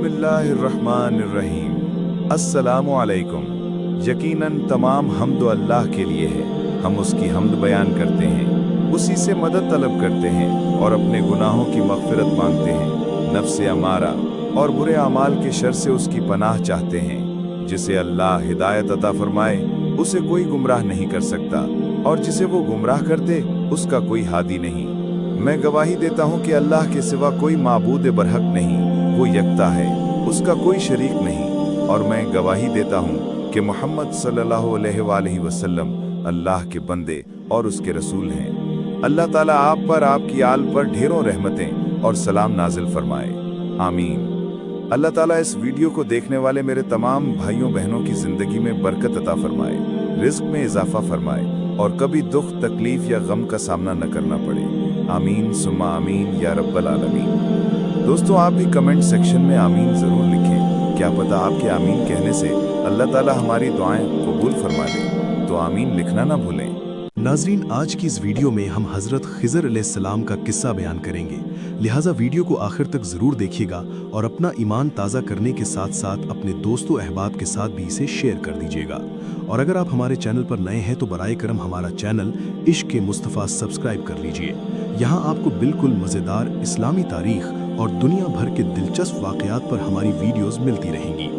बिस्मिल्लाहिर्रहमानिर्रहीम। अस्सलामु अलैकुम। यकीनन तमाम हम्द अल्लाह के लिए है। हम उसकी हम्द बयान करते हैं, उसी से मदद तलब करते हैं और अपने गुनाहों की मग़फ़िरत मांगते हैं। नफ्स अमारा और बुरे अमाल के शर से उसकी पनाह चाहते हैं। जिसे अल्लाह हिदायत अता फरमाए उसे कोई गुमराह नहीं कर सकता, और जिसे वो गुमराह कर दे उसका कोई हादी नहीं। मैं गवाही देता हूँ कि अल्लाह के सिवा कोई माबूद बरहक नहीं, वो यकता है, उसका कोई शरीक नहीं। और मैं गवाही देता हूँ कि मोहम्मद सल्लल्लाहु अलैहि वसल्लम अल्लाह के बंदे और उसके रसूल हैं। अल्लाह ताला आप पर, आपकी आल पर ढेरों रहमतें और सलाम नाजिल फरमाए, आमीन। अल्लाह ताला इस वीडियो को देखने वाले मेरे तमाम भाइयों बहनों की ज़िंदगी में बरकत अता फरमाए, रिज़्क़ में इजाफ़ा फरमाए और कभी दुख तकलीफ़ या गम का सामना न करना पड़े। आमीन सुम्मा आमीन या रब्बल आलमीन। दोस्तों, आप भी कमेंट सेक्शन में आमीन ज़रूर लिखें। क्या पता आपके आमीन कहने से अल्लाह ताला हमारी दुआएं कबूल फरमा ले, तो आमीन लिखना ना भूलें। नाज़रीन, आज की इस वीडियो में हम हज़रत ख़िज़र अलैहिस्सलाम का किस्सा बयान करेंगे, लिहाजा वीडियो को आखिर तक ज़रूर देखिएगा और अपना ईमान ताज़ा करने के साथ साथ अपने दोस्तों अहबाब के साथ भी इसे शेयर कर दीजिएगा। और अगर आप हमारे चैनल पर नए हैं तो बराए करम हमारा चैनल इश्क़ मुस्तफ़ा सब्सक्राइब कर लीजिए। यहाँ आपको बिल्कुल मज़ेदार इस्लामी तारीख़ और दुनिया भर के दिलचस्प वाक़यात पर हमारी वीडियोज़ मिलती रहेंगी।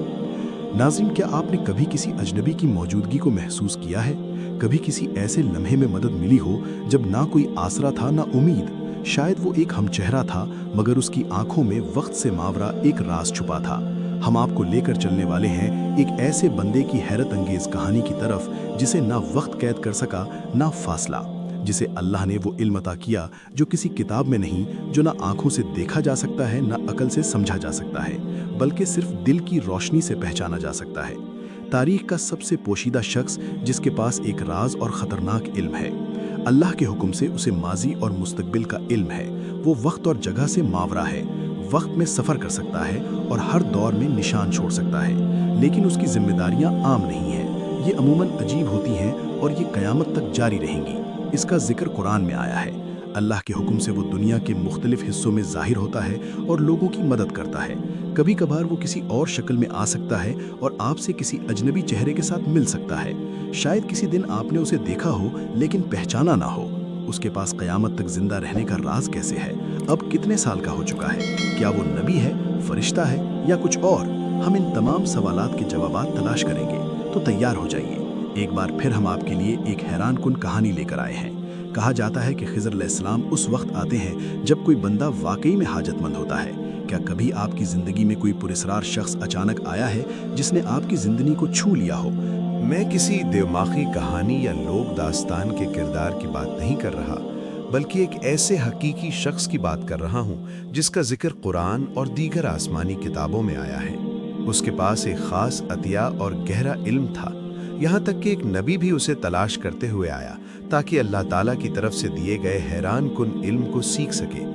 नाज़रीन, क्या आपने कभी किसी अजनबी की मौजूदगी को महसूस किया है? कभी किसी ऐसे लम्हे में मदद मिली हो जब ना कोई आसरा था ना उम्मीद? शायद वो एक हमचेहरा था, मगर उसकी आंखों में वक्त से मावरा एक राज छुपा था। हम आपको लेकर चलने वाले हैं एक ऐसे बंदे की हैरत अंगेज कहानी की तरफ जिसे ना वक्त कैद कर सका ना फासला, जिसे अल्लाह ने वो इल्म अता किया जो किसी किताब में नहीं, जो ना आंखों से देखा जा सकता है ना अकल से समझा जा सकता है, बल्कि सिर्फ दिल की रोशनी से पहचाना जा सकता है। तारीख का सबसे पोशीदा शख्स जिसके पास एक राज और ख़तरनाक इल्म है। अल्लाह के हुक्म से उसे माजी और मुस्तकबिल का इल्म है। वो वक्त और जगह से मावरा है, वक्त में सफ़र कर सकता है और हर दौर में निशान छोड़ सकता है। लेकिन उसकी जिम्मेदारियां आम नहीं हैं, ये अमूमन अजीब होती हैं और ये क़यामत तक जारी रहेंगी। इसका जिक्र कुरान में आया है। अल्लाह के हुक्म से वो दुनिया के मुख्तलिफ हिस्सों में ज़ाहिर होता है और लोगों की मदद करता है। कभी कभार वो किसी और शक्ल में आ सकता है और आपसे किसी अजनबी चेहरे के साथ मिल सकता है। शायद किसी दिन आपने उसे देखा हो लेकिन पहचाना ना हो। उसके पास क़यामत तक जिंदा रहने का राज कैसे है? अब कितने साल का हो चुका है? क्या वो नबी है, फरिश्ता है या कुछ और? हम इन तमाम सवालात के जवाबात तलाश करेंगे, तो तैयार हो जाइए। एक बार फिर हम आपके लिए एक हैरान कुन कहानी लेकर आए हैं। कहा जाता है कि ख़िज़र अलैहिस्सलाम उस वक्त आते हैं जब कोई बंदा वाकई में हाजतमंद होता है। क्या कभी आपकी ज़िंदगी में कोई पुरस्कार शख्स अचानक आया है जिसने आपकी ज़िंदगी को छू लिया हो? मैं किसी देवमाखी कहानी या लोक दास्तान के किरदार की बात नहीं कर रहा, बल्कि एक ऐसे हकीकी शख्स की बात कर रहा हूँ जिसका जिक्र कुरान और दीगर आसमानी किताबों में आया है। उसके पास एक ख़ास अतिया और गहरा इल्म था, यहाँ तक कि एक नबी भी उसे तलाश करते हुए आया ताकि अल्लाह ताला की तरफ से दिए गए हैरान कुन इल्म को सीख सके।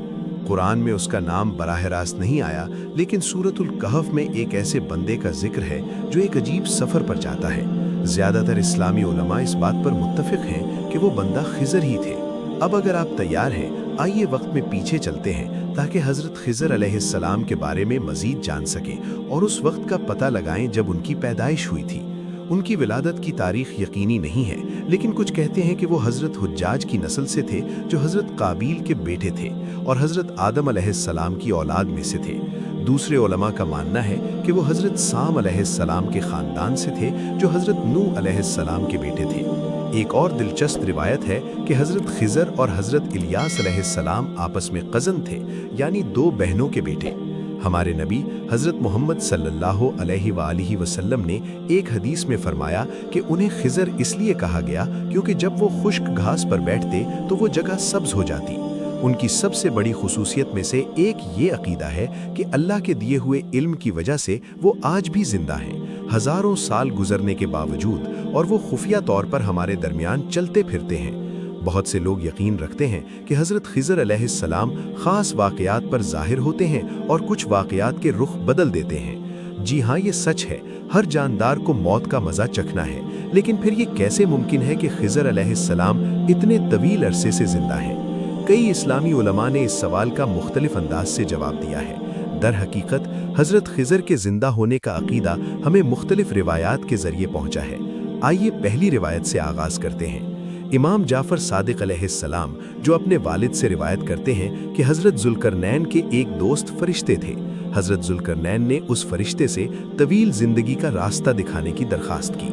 कुरान में उसका नाम बराह रास्त नहीं आया, लेकिन सूरतुल कहफ में एक ऐसे बंदे का जिक्र है जो एक अजीब सफ़र पर जाता है। ज़्यादातर इस्लामी उलमा इस बात पर मुत्तफ़िक़ हैं कि वो बंदा ख़िज़र ही थे। अब अगर आप तैयार हैं, आइए वक्त में पीछे चलते हैं ताकि हज़रत ख़िज़र अलैहिस्सलाम के बारे में मज़ीद जान सकें और उस वक्त का पता लगाएं जब उनकी पैदाइश हुई थी। उनकी विलादत की तारीख यकीनी नहीं है, लेकिन कुछ कहते हैं कि वो हज़रत हुज्जाज की नस्ल से थे जो हज़रत काबील के बेटे थे और हज़रत आदम अलैहिस्सलाम की औलाद में से थे। दूसरे उलमा का मानना है कि वो हज़रत साम अलैहिस्सलाम के ख़ानदान से थे जो हज़रत नूह अलैहिस्सलाम के बेटे थे। एक और दिलचस्प रिवायत है कि हज़रत ख़िज़र और हज़रत इलियास अलैहिस्सलाम आपस में कज़न थे, यानी दो बहनों के बेटे। हमारे नबी हज़रत मोहम्मद सल्लल्लाहु अलैहि वसल्लम ने एक हदीस में फरमाया कि उन्हें ख़िज़र इसलिए कहा गया क्योंकि जब वो खुश्क घास पर बैठते तो वो जगह सब्ज़ हो जाती। उनकी सबसे बड़ी खुसूसियत में से एक ये अकीदा है कि अल्लाह के दिए हुए इल्म की वजह से वो आज भी जिंदा हैं, हज़ारों साल गुजरने के बावजूद, और वो खुफिया तौर पर हमारे दरमियान चलते फिरते हैं। बहुत से लोग यकीन रखते हैं कि हज़रत ख़िज़र अलैहिस्सलाम ख़ास वाक़यात पर ज़ाहिर होते हैं और कुछ वाक़यात के रुख बदल देते हैं। जी हाँ, ये सच है, हर जानदार को मौत का मज़ा चखना है, लेकिन फिर ये कैसे मुमकिन है कि ख़िज़र अलैहिस्सलाम इतने तवील अरसे से ज़िंदा हैं? कई इस्लामी उलमा ने इस सवाल का मुख्तलिफ अंदाज से जवाब दिया है। در حقیقت حضرت خضر کے زندہ ہونے کا عقیدہ ہمیں مختلف روایات کے ذریعے پہنچا ہے۔ آئیے پہلی روایت سے آغاز کرتے ہیں۔ امام جعفر صادق علیہ السلام جو اپنے والد سے روایت کرتے ہیں کہ حضرت ذوالقرنین کے ایک دوست فرشتے تھے۔ حضرت ذوالقرنین نے اس فرشتے سے طویل زندگی کا راستہ دکھانے کی درخواست کی۔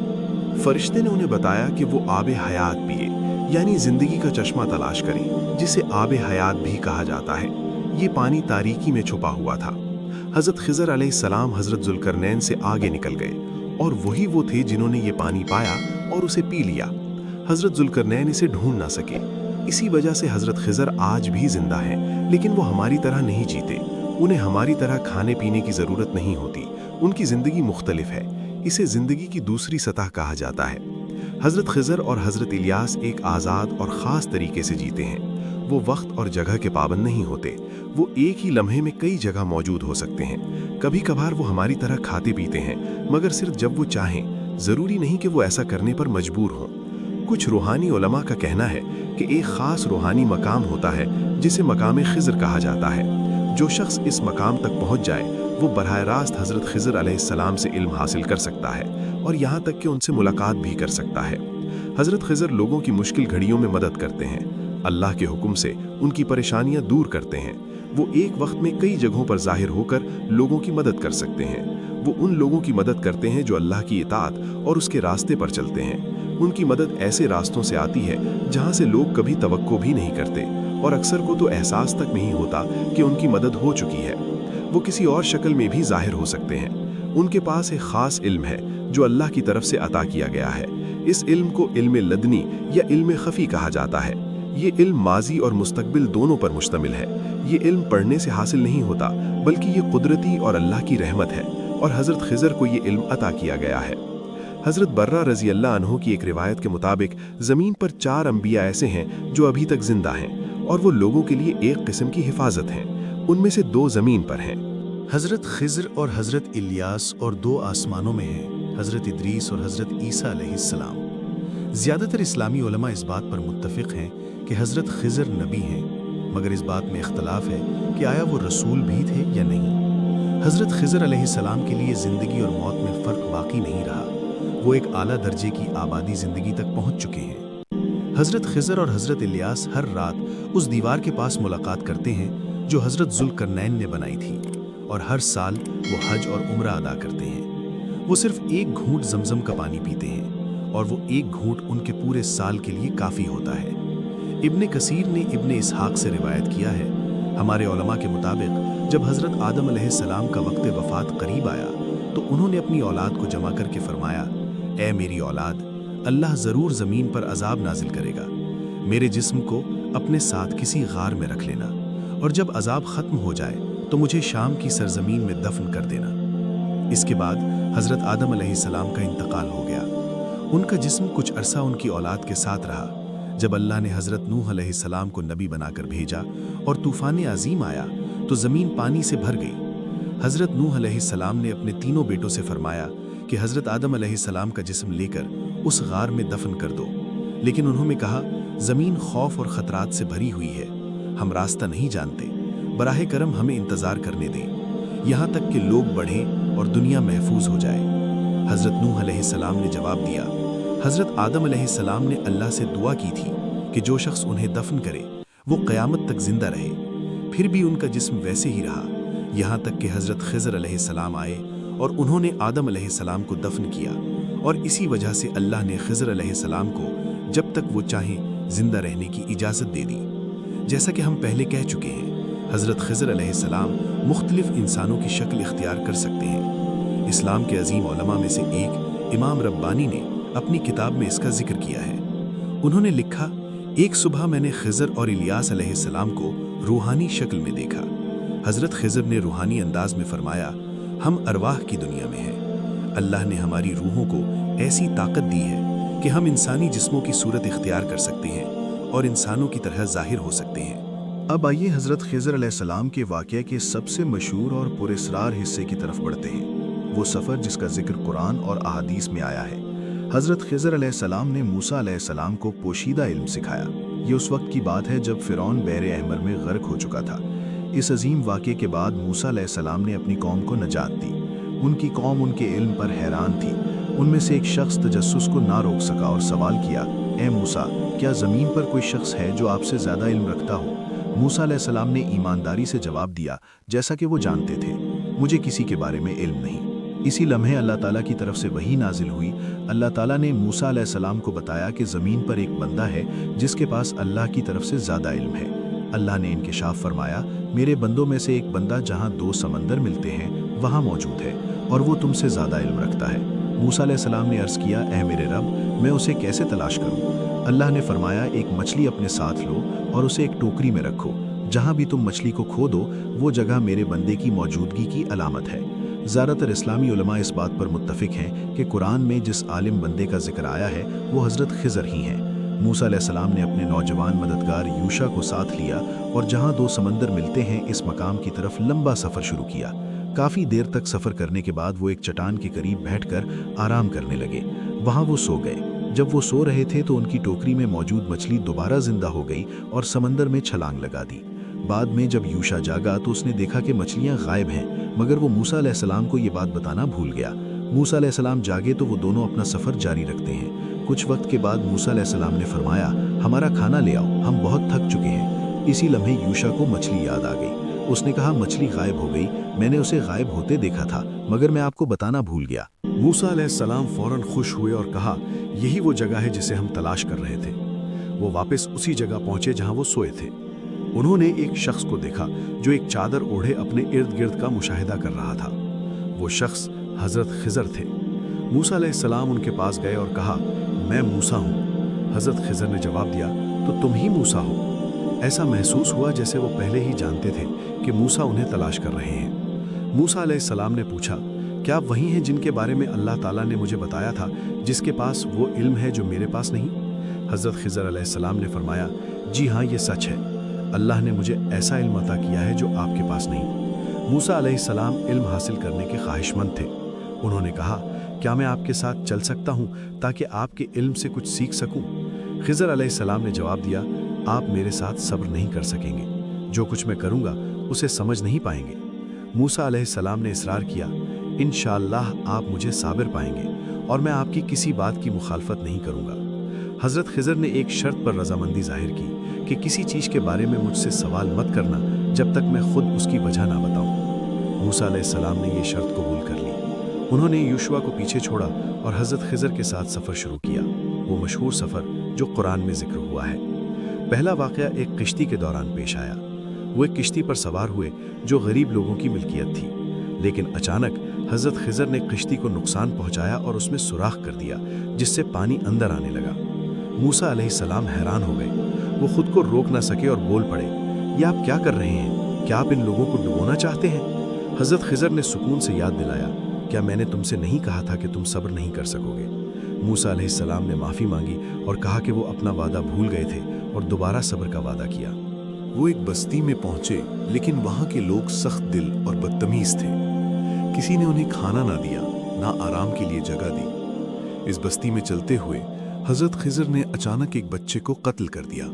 فرشتے نے انہیں بتایا کہ وہ آب حیات پیے، یعنی زندگی کا چشمہ تلاش کریں، جسے آب حیات بھی کہا جاتا ہے۔ یہ پانی تاریکی میں چھپا ہوا تھا۔ حضرت خضر علیہ السلام حضرت ذوالقرنین سے آگے نکل گئے، اور وہی وہ تھے جنہوں نے یہ پانی پایا اور اسے پی لیا۔ حضرت ذوالقرنین اسے ڈھونڈ نہ سکے، اسی وجہ سے حضرت خضر آج بھی زندہ ہیں، لیکن وہ ہماری طرح نہیں جیتے۔ انہیں ہماری طرح کھانے پینے کی ضرورت نہیں ہوتی، ان کی زندگی مختلف ہے، اسے زندگی کی دوسری سطح کہا جاتا ہے۔ حضرت خضر اور حضرت الیاس ایک آزاد اور خاص طریقے سے جیتے ہیں۔ وہ وقت اور جگہ کے پابند نہیں ہوتے، وہ ایک ہی لمحے میں کئی جگہ موجود ہو سکتے ہیں۔ کبھی کبھار وہ ہماری طرح کھاتے پیتے ہیں، مگر صرف جب وہ چاہیں، ضروری نہیں کہ وہ ایسا کرنے پر مجبور ہوں۔ کچھ روحانی علماء کا کہنا ہے کہ ایک خاص روحانی مقام ہوتا ہے جسے مقام خضر کہا جاتا ہے۔ جو شخص اس مقام تک پہنچ جائے وہ براہ راست حضرت خضر علیہ السلام سے علم حاصل کر سکتا ہے، اور یہاں تک کہ ان سے ملاقات بھی کر سکتا ہے۔ حضرت خضر لوگوں کی مشکل گھڑیوں میں مدد کرتے ہیں، اللہ کے حکم سے ان کی پریشانیاں دور کرتے ہیں۔ وہ ایک وقت میں کئی جگہوں پر ظاہر ہو کر لوگوں کی مدد کر سکتے ہیں۔ وہ ان لوگوں کی مدد کرتے ہیں جو اللہ کی اطاعت اور اس کے راستے پر چلتے ہیں۔ ان کی مدد ایسے راستوں سے آتی ہے جہاں سے لوگ کبھی توقع بھی نہیں کرتے، اور اکثر کو تو احساس تک نہیں ہوتا کہ ان کی مدد ہو چکی ہے۔ وہ کسی اور شکل میں بھی ظاہر ہو سکتے ہیں۔ ان کے پاس ایک خاص علم ہے جو اللہ کی طرف سے عطا کیا گیا ہے۔ اس علم کو علم لدنی یا علم خفی کہا جاتا ہے۔ یہ علم ماضی اور مستقبل دونوں پر مشتمل ہے۔ یہ علم پڑھنے سے حاصل نہیں ہوتا، بلکہ یہ قدرتی اور اللہ کی رحمت ہے، اور حضرت خضر کو یہ علم عطا کیا گیا ہے۔ حضرت برہ رضی اللہ عنہ کی ایک روایت کے مطابق زمین پر 4 انبیاء ایسے ہیں جو ابھی تک زندہ ہیں، اور وہ لوگوں کے لیے ایک قسم کی حفاظت ہیں۔ ان میں سے 2 زمین پر ہیں۔ حضرت خضر اور حضرت الیاس، اور 2 آسمانوں میں ہیں حضرت ادریس اور حضرت عیسیٰ علیہ السلام۔ زیادہ تر اسلامی علماء اس بات پر متفق ہیں کہ حضرت خضر نبی ہیں، مگر اس بات میں اختلاف ہے کہ آیا وہ رسول بھی تھے یا نہیں۔ حضرت خضر علیہ السلام کے لیے زندگی اور موت میں فرق باقی نہیں رہا، وہ ایک اعلیٰ درجے کی آبادی زندگی تک پہنچ چکے ہیں۔ حضرت خضر اور حضرت الیاس ہر رات اس دیوار کے پاس ملاقات کرتے ہیں جو حضرت ذوالقرنین نے بنائی تھی، اور ہر سال وہ حج اور عمرہ ادا کرتے ہیں۔ وہ صرف ایک گھونٹ زمزم کا پانی پیتے ہیں، اور وہ ایک گھونٹ ان کے پورے سال کے لیے کافی ہوتا ہے۔ ابن کثیر نے ابن اسحاق سے روایت کیا ہے، ہمارے علماء کے مطابق جب حضرت آدم علیہ السلام کا وقت وفات قریب آیا تو انہوں نے اپنی اولاد کو جمع کر کے فرمایا، اے میری اولاد، اللہ ضرور زمین پر عذاب نازل کرے گا، میرے جسم کو اپنے ساتھ کسی غار میں رکھ لینا، اور جب عذاب ختم ہو جائے تو مجھے شام کی سرزمین میں دفن کر دینا۔ اس کے بعد حضرت آدم علیہ السلام کا انتقال ہو گیا۔ ان کا جسم کچھ عرصہ ان کی اولاد کے ساتھ رہا۔ جب اللہ نے حضرت نوح علیہ السلام کو نبی بنا کر بھیجا اور طوفان عظیم آیا تو زمین پانی سے بھر گئی۔ حضرت نوح علیہ السلام نے اپنے 3 بیٹوں سے فرمایا کہ حضرت آدم علیہ السلام کا جسم لے کر اس غار میں دفن کر دو، لیکن انہوں نے کہا، زمین خوف اور خطرات سے بھری ہوئی ہے، ہم راستہ نہیں جانتے، براہ کرم ہمیں انتظار کرنے دیں یہاں تک کہ لوگ بڑھیں اور دنیا محفوظ ہو جائے۔ حضرت نوح علیہ السلام نے جواب دیا، حضرت آدم علیہ السلام نے اللہ سے دعا کی تھی کہ جو شخص انہیں دفن کرے وہ قیامت تک زندہ رہے، پھر بھی ان کا جسم ویسے ہی رہا، یہاں تک کہ حضرت خضر علیہ السلام آئے اور انہوں نے آدم علیہ السلام کو دفن کیا، اور اسی وجہ سے اللہ نے خضر علیہ السلام کو جب تک وہ چاہیں زندہ رہنے کی اجازت دے دی۔ جیسا کہ ہم پہلے کہہ چکے ہیں، حضرت خضر علیہ السلام مختلف انسانوں کی شکل اختیار کر سکتے ہیں۔ اسلام کے عظیم علماء میں سے ایک امام ربانی نے اپنی کتاب میں اس کا ذکر کیا ہے۔ انہوں نے لکھا، ایک صبح میں نے خضر اور الیاس علیہ السلام کو روحانی شکل میں دیکھا۔ حضرت خضر نے روحانی انداز میں فرمایا، ہم ارواح کی دنیا میں ہیں، اللہ نے ہماری روحوں کو ایسی طاقت دی ہے کہ ہم انسانی جسموں کی صورت اختیار کر سکتے ہیں اور انسانوں کی طرح ظاہر ہو سکتے ہیں۔ اب آئیے حضرت خضر علیہ السلام کے واقعے کے سب سے مشہور اور پراسرار حصے کی طرف بڑھتے ہیں، وہ سفر جس کا ذکر قرآن اور احادیث میں آیا ہے۔ حضرت خضر علیہ السلام نے موسیٰ علیہ السلام کو پوشیدہ علم سکھایا۔ یہ اس وقت کی بات ہے جب فرعون بحر احمر میں غرق ہو چکا تھا۔ इस अजीम वाक़े के बाद मूसा अलैहिस्सलाम ने अपनी कौम को नजात दी। उनकी कौम उनके इल्म पर हैरान थी। उनमें से एक शख्स तजस्सुस को ना रोक सका और सवाल किया, ए मूसा, क्या ज़मीन पर कोई शख्स है जो आपसे ज़्यादा इल्म रखता हो? मूसा अलैहिस्सलाम ने ईमानदारी से जवाब दिया, जैसा कि वो जानते थे, मुझे किसी के बारे में इल्म नहीं। इसी लम्हे अल्लाह ताला की तरफ से वही नाजिल हुई। अल्लाह ताला ने मूसा अलैहिस्सलाम को बताया कि ज़मीन पर एक बंदा है जिसके पास अल्लाह की तरफ से ज़्यादा इल्म है। अल्लाह ने इंकिशाफ फरमाया, मेरे बंदों में से एक बंदा जहाँ 2 समंदर मिलते हैं वहाँ मौजूद है और वो तुमसे ज़्यादा इल्म रखता है। मूसा अलैहिस्सलाम ने अर्ज़ किया, ए मेरे रब, मैं उसे कैसे तलाश करूँ? अल्लाह ने फरमाया, एक मछली अपने साथ लो और उसे एक टोकरी में रखो। जहाँ भी तुम मछली को खो दो वो जगह मेरे बंदे की मौजूदगी की अलामत है। ज़्यादातर इस्लामी उलमा इस बात पर मुत्तफ़िक हैं कि कुरान में जिस आलिम बंदे का जिक्र आया है वो हज़रत खिज़र ही हैं। मूसा अलैहिस्सलाम ने अपने नौजवान मददगार यूशा को साथ लिया और जहाँ 2 समंदर मिलते हैं इस मकाम की तरफ लंबा सफ़र शुरू किया। काफ़ी देर तक सफ़र करने के बाद वो एक चट्टान के करीब बैठकर आराम करने लगे। वहाँ वो सो गए। जब वो सो रहे थे तो उनकी टोकरी में मौजूद मछली दोबारा जिंदा हो गई और समंदर में छलांग लगा दी। बाद में जब यूशा जागा तो उसने देखा कि मछलियाँ गायब हैं, मगर वो मूसा अलैहिस्सलाम को ये बात बताना भूल गया। मूसा अलैहिस्सलाम जागे तो वो दोनों अपना सफ़र जारी रखते हैं। कुछ वक्त के बाद मूसा अलैहिस्सलाम ने फरमाया, हमारा खाना ले आओ, हम बहुत थक चुके हैं। इसी लम्हे यूशा को मछली याद आ गई। उसने कहा, मछली गायब हो गई, मैंने उसे गायब होते देखा था, मगर मैं आपको बताना भूल गया। मूसा अलैहिस्सलाम फौरन खुश हुए और कहा, यही वो जगह है जिसे हम तलाश कर रहे थे। वो वापस उसी जगह पहुंचे जहां वो सोए थे। उन्होंने एक शख्स को देखा जो एक चादर ओढ़े अपने इर्द गिर्द का मुशाहिदा कर रहा था। वो शख्स हज़रत खिज़र थे। मूसा अलैहिस्सलाम उनके पास गए और कहा, मैं मूसा हूँ। हज़रत खिज़र ने जवाब दिया, तो तुम ही मूसा हो। ऐसा महसूस हुआ जैसे वो पहले ही जानते थे कि मूसा उन्हें तलाश कर रहे हैं। मूसा अलैहिस्सलाम ने पूछा, क्या आप वही हैं जिनके बारे में अल्लाह ताला ने मुझे बताया था, जिसके पास वो इल्म है जो मेरे पास नहीं? हज़रत खिज़र अलैहिस्सलाम ने फरमाया, जी हाँ, ये सच है। अल्लाह ने मुझे ऐसा इल्म अता किया है जो आपके पास नहीं। मूसा अलैहिस्सलाम इल्म हासिल करने के ख्वाहिशमंद थे। उन्होंने कहा, क्या मैं आपके साथ चल सकता हूँ ताकि आपके इल्म से कुछ सीख सकूँ? खिज़र अलैहिस्सलाम ने जवाब दिया, आप मेरे साथ सब्र नहीं कर सकेंगे। जो कुछ मैं करूँगा उसे समझ नहीं पाएंगे। मूसा अलैहिस्सलाम ने इसरार किया, इंशाअल्लाह आप मुझे साबिर पाएंगे और मैं आपकी किसी बात की मुखालफत नहीं करूँगा। हज़रत खिज़र ने एक शर्त पर रजामंदी जाहिर की कि किसी चीज़ के बारे में मुझसे सवाल मत करना जब तक मैं खुद उसकी वजह ना बताऊं। मूसा अलैहिस्सलाम ने यह शर्त कबूल कर ली। उन्होंने यूशुआ को पीछे छोड़ा और हज़रत खिज़र के साथ सफ़र शुरू किया, वो मशहूर सफ़र जो कुरान में जिक्र हुआ है। पहला वाक़या एक किश्ती के दौरान पेश आया। वो एक किश्ती पर सवार हुए जो गरीब लोगों की मिल्कियत थी, लेकिन अचानक हज़रत खिज़र ने किश्ती को नुकसान पहुँचाया और उसमें सुराख कर दिया, जिससे पानी अंदर आने लगा। मूसा अलैहिस्सलाम हैरान हो गए। वो खुद को रोक ना सके और बोल पड़े, ये आप क्या कर रहे हैं? क्या आप इन लोगों को डुबोना चाहते हैं? हज़रत खिज़र ने सुकून से याद दिलाया, क्या मैंने तुमसे नहीं कहा था कि तुम सब्र नहीं कर सकोगे? मूसा अलैहिस्सलाम ने माफ़ी मांगी और कहा कि वो अपना वादा भूल गए थे और दोबारा सब्र का वादा किया। वो एक बस्ती में पहुंचे, लेकिन वहां के लोग सख्त दिल और बदतमीज थे। किसी ने उन्हें खाना ना दिया, ना आराम के लिए जगह दी। इस बस्ती में चलते हुए हज़रत खिज़र ने अचानक एक बच्चे को कत्ल कर दिया।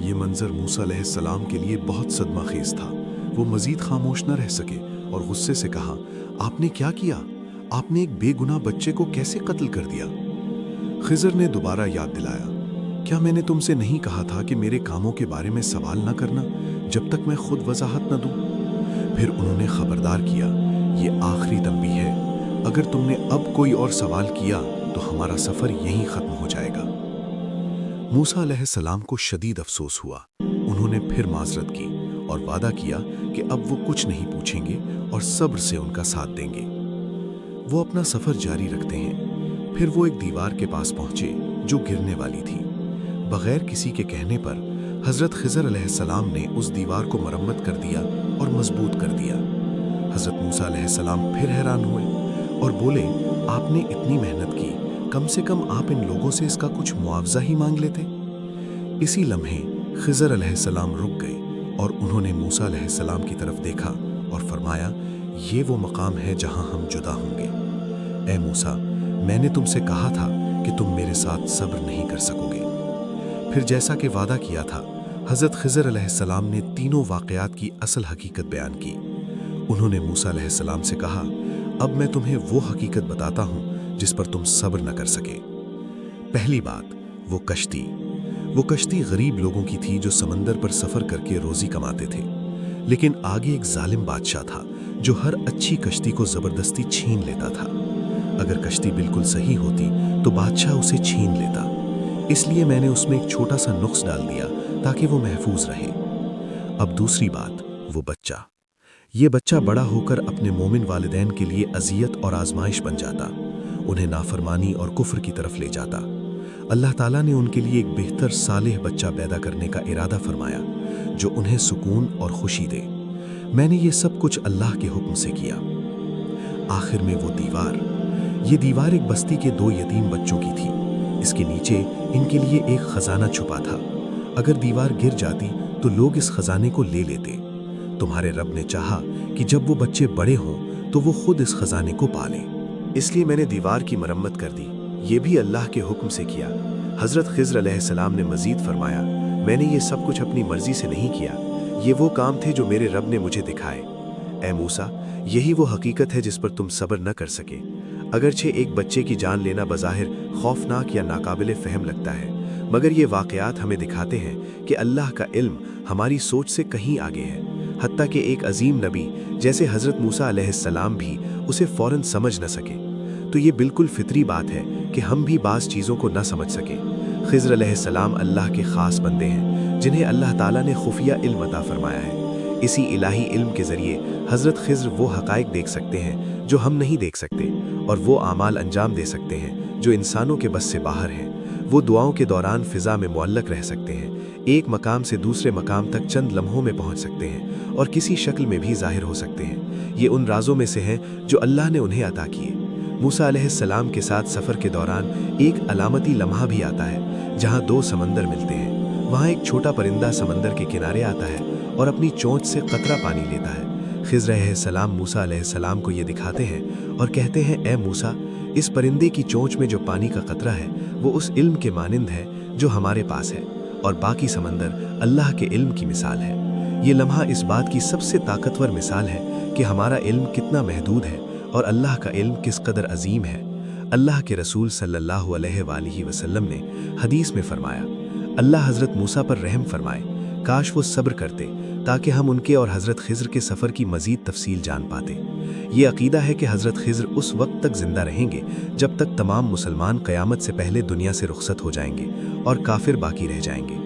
ये मंजर मूसा अलैहिस्सलाम के लिए बहुत सदमाखेज था। वो मजीद खामोश न रह सके और गुस्से से कहा, आपने क्या किया? आपने एक बेगुनाह बच्चे को कैसे कत्ल कर दिया? खिज़र ने दोबारा याद दिलाया, क्या मैंने तुमसे नहीं कहा था कि मेरे कामों के बारे में सवाल न करना जब तक मैं खुद वजाहत न दूं? फिर उन्होंने खबरदार किया, ये आखिरी तंबीह है, अगर तुमने अब कोई और सवाल किया तो हमारा सफ़र यहीं ख़त्म हो जाएगा। मूसा अलैहिस्सलाम को शदीद अफसोस हुआ। उन्होंने फिर माजरत की और वादा किया कि अब वो कुछ नहीं पूछेंगे और सब्र से उनका साथ देंगे। वो अपना सफ़र जारी रखते हैं। फिर वो एक दीवार के पास पहुंचे जो गिरने वाली थी। बगैर किसी के कहने पर हज़रत खिज़र अलैहिस्सलाम ने उस दीवार को मरम्मत कर दिया और मजबूत कर दिया। हज़रत मूसा अलैहिस्सलाम फिर हैरान हुए और बोले, आपने इतनी मेहनत की, कम से कम आप इन लोगों से इसका कुछ मुआवजा ही मांग लेते। इसी लम्हे खिज़र अलैहिस्सलाम रुक गए और उन्होंने मूसा अलैहिस्सलाम की तरफ देखा और फरमाया, ये वो मकाम है जहां हम जुदा होंगे। ए मूसा, मैंने तुमसे कहा था कि तुम मेरे साथ सब्र नहीं कर सकोगे। फिर जैसा कि वादा किया था, حضرت خضر علیہ السلام نے تینوں واقعات کی اصل حقیقت بیان کی۔ انہوں نے موسیٰ علیہ السلام سے کہا، اب میں تمہیں وہ حقیقت بتاتا ہوں جس پر تم صبر نہ کر سکے۔ پہلی بات، وہ کشتی غریب لوگوں کی تھی جو سمندر پر سفر کر کے روزی کماتے تھے، لیکن آگے ایک ظالم بادشاہ تھا جو ہر اچھی کشتی کو زبردستی چھین لیتا تھا۔ اگر کشتی بالکل صحیح ہوتی تو بادشاہ اسے چھین لیتا، اس لیے میں نے اس میں ایک چھوٹا سا نقص ڈال دیا تاکہ وہ محفوظ رہے۔ اب دوسری بات، وہ بچہ۔ یہ بچہ بڑا ہو کر اپنے مومن والدین کے لیے اذیت اور آزمائش بن جاتا، انہیں نافرمانی اور کفر کی طرف لے جاتا۔ اللہ تعالیٰ نے ان کے لیے ایک بہتر صالح بچہ پیدا کرنے کا ارادہ فرمایا جو انہیں سکون اور خوشی دے۔ میں نے یہ سب کچھ اللہ کے حکم سے کیا۔ آخر میں وہ دیوار، یہ دیوار ایک بستی کے 2 یتیم بچوں کی تھی۔ اس کے نیچے ان کے لیے ایک خزانہ چھپا تھا۔ اگر دیوار گر جاتی تو لوگ اس خزانے کو لے لیتے۔ تمہارے رب نے چاہا کہ جب وہ بچے بڑے ہوں تو وہ خود اس خزانے کو پالیں، اس لیے میں نے دیوار کی مرمت کر دی۔ یہ بھی اللہ کے حکم سے کیا۔ حضرت خضر علیہ السلام نے مزید فرمایا، میں نے یہ سب کچھ اپنی مرضی سے نہیں کیا، یہ وہ کام تھے جو میرے رب نے مجھے دکھائے۔ اے موسیٰ، یہی وہ حقیقت ہے جس پر تم صبر نہ کر سکے۔ اگرچہ ایک بچے کی جان لینا بظاہر خوفناک یا ناقابل فہم لگتا ہے، مگر یہ واقعات ہمیں دکھاتے ہیں کہ اللہ کا علم ہماری سوچ سے کہیں آگے ہے۔ حتیٰ کہ ایک عظیم نبی جیسے حضرت موسیٰ علیہ السلام بھی اسے فوراً سمجھ نہ سکے، تو یہ بالکل فطری بات ہے کہ ہم بھی بعض چیزوں کو نہ سمجھ سکیں۔ خضر علیہ السلام اللہ کے خاص بندے ہیں جنہیں اللہ تعالیٰ نے خفیہ علم عطا فرمایا ہے۔ اسی الہی علم کے ذریعے حضرت خضر وہ حقائق دیکھ سکتے ہیں جو ہم نہیں دیکھ سکتے، اور وہ اعمال انجام دے سکتے ہیں جو انسانوں کے بس سے باہر ہیں۔ وہ دعاؤں کے دوران فضا میں معلق رہ سکتے ہیں، ایک مقام سے دوسرے مقام تک چند لمحوں میں پہنچ سکتے ہیں، اور کسی شکل میں بھی ظاہر ہو سکتے ہیں۔ یہ ان رازوں میں سے ہیں جو اللہ نے انہیں عطا کیے۔ موسیٰ علیہ السلام کے ساتھ سفر کے دوران ایک علامتی لمحہ بھی آتا ہے جہاں 2 سمندر ملتے ہیں۔ وہاں ایک چھوٹا پرندہ سمندر کے کنارے آتا ہے اور اپنی چونچ سے قطرہ پانی لیتا ہے۔ خضر علیہ السلام موسیٰ علیہ السلام کو یہ دکھاتے ہیں اور کہتے ہیں، اے موسیٰ، اس پرندے کی چونچ میں جو پانی کا قطرہ ہے وہ اس علم کے مانند ہے جو ہمارے پاس ہے، اور باقی سمندر اللہ کے علم کی مثال ہے۔ یہ لمحہ اس بات کی سب سے طاقتور مثال ہے کہ ہمارا علم کتنا محدود ہے اور اللہ کا علم کس قدر عظیم ہے۔ اللہ کے رسول صلی اللہ علیہ وآلہ وسلم نے حدیث میں فرمایا، اللہ حضرت موسیٰ پر رحم فرمائے، کاش وہ صبر کرتے تاکہ ہم ان کے اور حضرت خضر کے سفر کی مزید تفصیل جان پاتے۔ یہ عقیدہ ہے کہ حضرت خضر اس وقت تک زندہ رہیں گے جب تک تمام مسلمان قیامت سے پہلے دنیا سے رخصت ہو جائیں گے اور کافر باقی رہ جائیں گے۔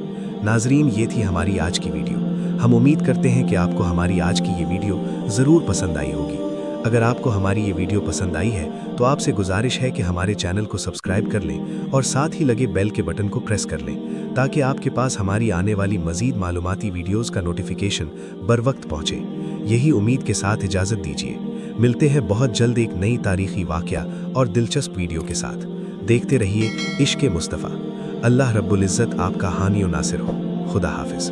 ناظرین، یہ تھی ہماری آج کی ویڈیو۔ ہم امید کرتے ہیں کہ آپ کو ہماری آج کی یہ ویڈیو ضرور پسند آئی ہوگی۔ اگر آپ کو ہماری یہ ویڈیو پسند آئی ہے تو آپ سے گزارش ہے کہ ہمارے چینل کو سبسکرائب کر لیں اور ساتھ ہی لگے بیل کے بٹن کو پریس کر لیں تاکہ آپ کے پاس ہماری آنے والی مزید معلوماتی ویڈیوز کا نوٹیفیکیشن بروقت پہنچے۔ یہی امید کے ساتھ اجازت دیجیے، ملتے ہیں بہت جلد ایک نئی تاریخی واقعہ اور دلچسپ ویڈیو کے ساتھ۔ دیکھتے رہیے عشق مصطفیٰ۔ اللہ رب العزت آپ کا حامی و ناصر ہو۔ خدا حافظ۔